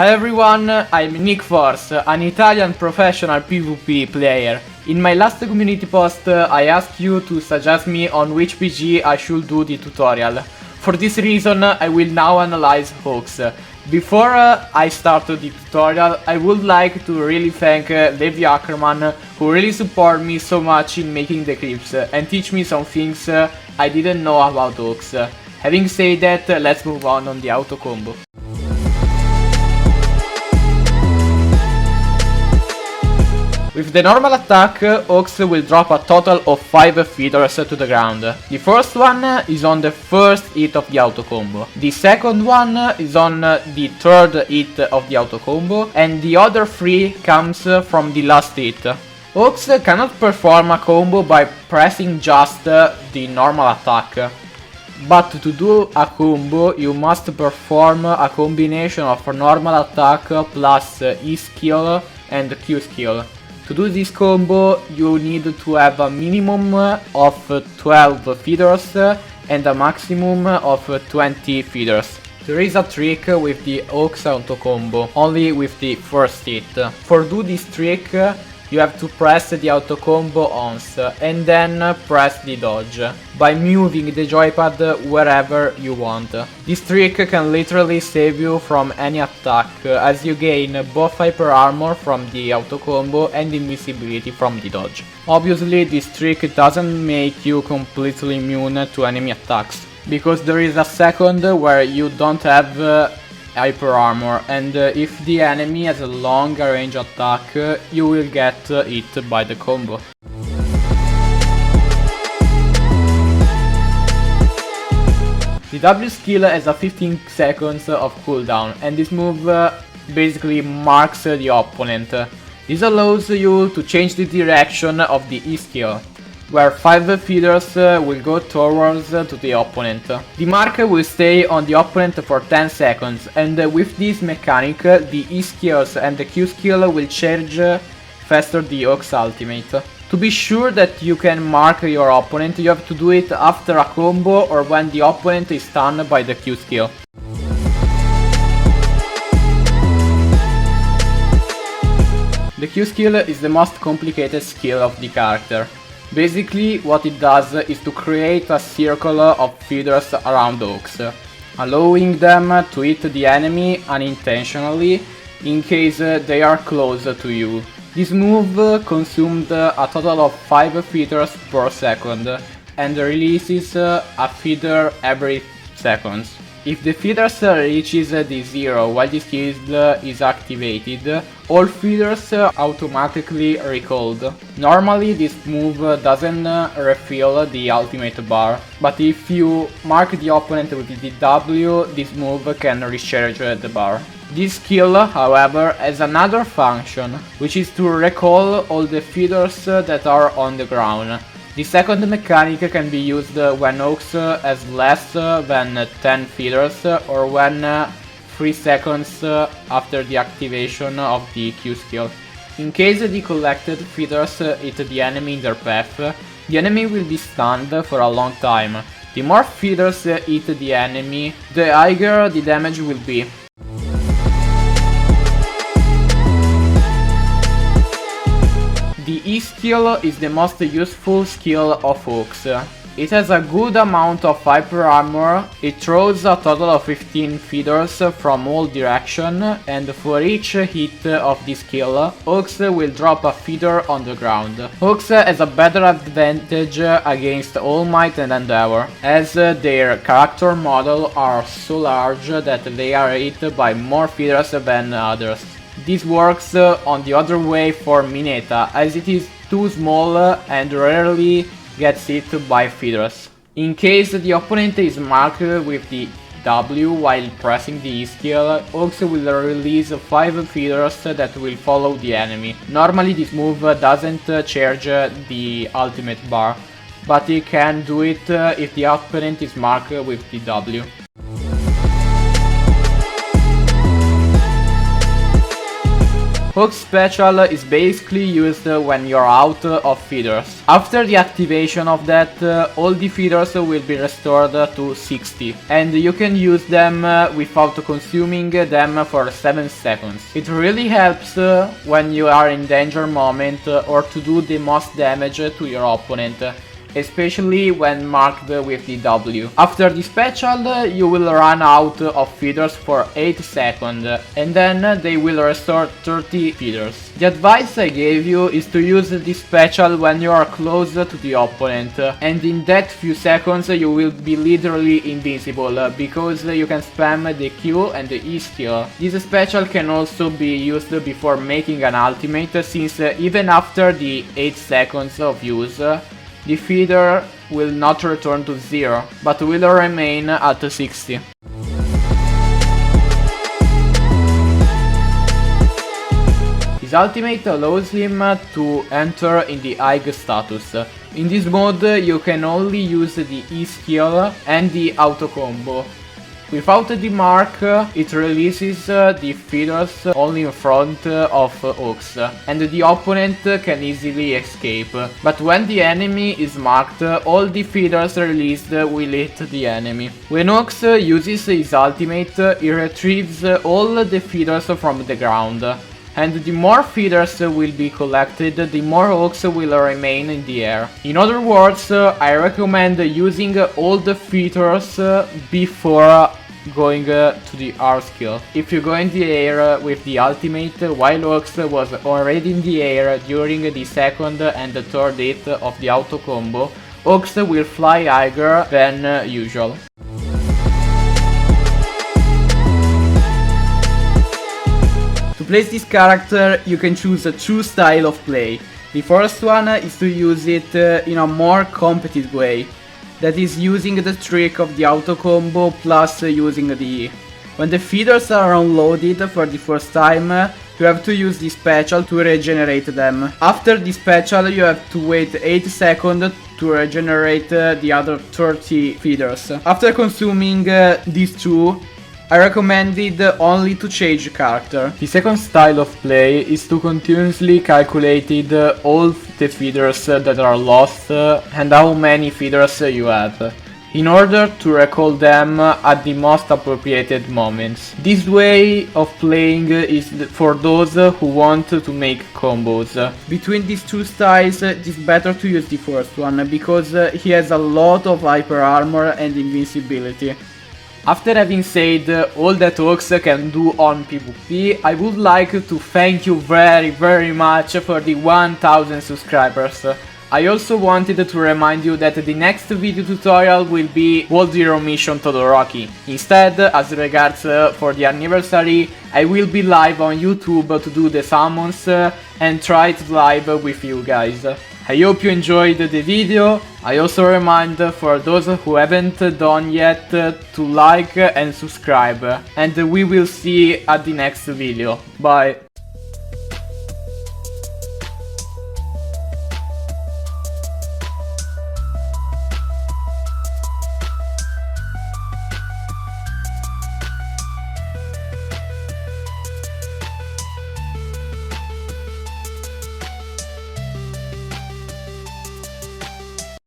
Hi everyone, I'm Nick Force, an Italian professional PvP player. In my last community post, I asked you to suggest me on which PG I should do the tutorial. For this reason, I will now analyze HAWKS. Before I start the tutorial, I would like to really thank Levi Ackerman, who really supported me so much in making the clips and teach me some things I didn't know about HAWKS. Having said that, let's move on the Autocombo. With the normal attack, HAWKS will drop a total of 5 feeders to the ground. The first one is on the first hit of the Autocombo. The second one is on the third hit of the Autocombo, and the other 3 comes from the last hit. HAWKS cannot perform a combo by pressing just the normal attack. But to do a combo, you must perform a combination of normal attack plus E skill and Q skill. To do this combo, you need to have a minimum of 12 feeders and a maximum of 20 feeders. There is a trick with the HAWKS Autocombo, only with the first hit. For do this trick, you have to press the Autocombo once and then press the dodge by moving the joypad wherever you want. This trick can literally save you from any attack, as you gain both hyper armor from the Autocombo and invisibility from the dodge. Obviously, this trick doesn't make you completely immune to enemy attacks, because there is a second where you don't have hyper armor, and if the enemy has a long range attack, you will get hit by the combo. The W skill has a 15 seconds of cooldown, and this move basically marks the opponent. This allows you to change the direction of the E skill, where 5 feeders will go towards to the opponent. The mark will stay on the opponent for 10 seconds, and with this mechanic, the E skills and the Q skill will charge faster the HAWKS ultimate. To be sure that you can mark your opponent, you have to do it after a combo or when the opponent is stunned by the Q skill. The Q skill is the most complicated skill of the character. Basically, what it does is to create a circle of feeders around HAWKS, allowing them to hit the enemy unintentionally in case they are close to you. This move consumed a total of 5 feeders per second and releases a feeder every second. If the feeders reaches the 0 while the skill is activated, all feeders automatically recalled. Normally this move doesn't refill the ultimate bar, but if you mark the opponent with the W, this move can recharge the bar. This skill, however, has another function, which is to recall all the feeders that are on the ground. The second mechanic can be used when HAWKS has less than 10 feeders or when 3 seconds after the activation of the Q skill. In case the collected feeders hit the enemy in their path, the enemy will be stunned for a long time. The more feeders hit the enemy, the higher the damage will be. The E skill is the most useful skill of HAWKS. It has a good amount of hyper armor, it throws a total of 15 feeders from all directions, and for each hit of this skill, HAWKS will drop a feeder on the ground. HAWKS has a better advantage against All Might and Endeavor, as their character model are so large that they are hit by more feeders than others. This works on the other way for Mineta, as it is too small and rarely gets hit by feeders. In case the opponent is marked with the W while pressing the E skill, HAWKS will release 5 feeders that will follow the enemy. Normally this move doesn't charge the ultimate bar, but it can do it if the opponent is marked with the W. HAWKS special is basically used when you're out of feeders. After the activation of that, all the feeders will be restored to 60, and you can use them without consuming them for 7 seconds. It really helps when you are in danger moment or to do the most damage to your opponent, especially when marked with the W. After the special, you will run out of feeders for 8 seconds, and then they will restore 30 feeders. The advice I gave you is to use this special when you are close to the opponent, and in that few seconds you will be literally invincible, because you can spam the Q and the E skill. This special can also be used before making an ultimate, since even after the 8 seconds of use, the feeder will not return to 0, but will remain at 60. His ultimate allows him to enter in the high status. In this mode you can only use the E skill and the Autocombo. Without the mark, it releases the feeders only in front of HAWKS, and the opponent can easily escape. But when the enemy is marked, all the feeders released will hit the enemy. When HAWKS uses his ultimate, he retrieves all the feeders from the ground. And the more feeders will be collected, the more HAWKS will remain in the air. In other words, I recommend using all the feeders before going to the R skill. If you go in the air with the ultimate while HAWKS was already in the air during the second and the third hit of the Autocombo, HAWKS will fly higher than usual. To place this character, you can choose a true style of play. The first one is to use it in a more competitive way. That is using the trick of the Autocombo plus using the E. When the feeders are unloaded for the first time, you have to use the special to regenerate them. After the special, you have to wait 8 seconds to regenerate the other 30 feeders. After consuming these two, I recommended only to change character. The second style of play is to continuously calculate all the feeders that are lost and how many feeders you have, in order to recall them at the most appropriate moments. This way of playing is for those who want to make combos. Between these two styles, it is better to use the first one, because he has a lot of hyper armor and invincibility. After having said all that HAWKS can do on PvP, I would like to thank you very much for the 1000 subscribers. I also wanted to remind you that the next video tutorial will be World Hero Mission Todoroki. Instead, as regards for the anniversary, I will be live on YouTube to do the summons and try to live with you guys. I hope you enjoyed the video. I also remind for those who haven't done yet to like and subscribe. And we will see at the next video. Bye!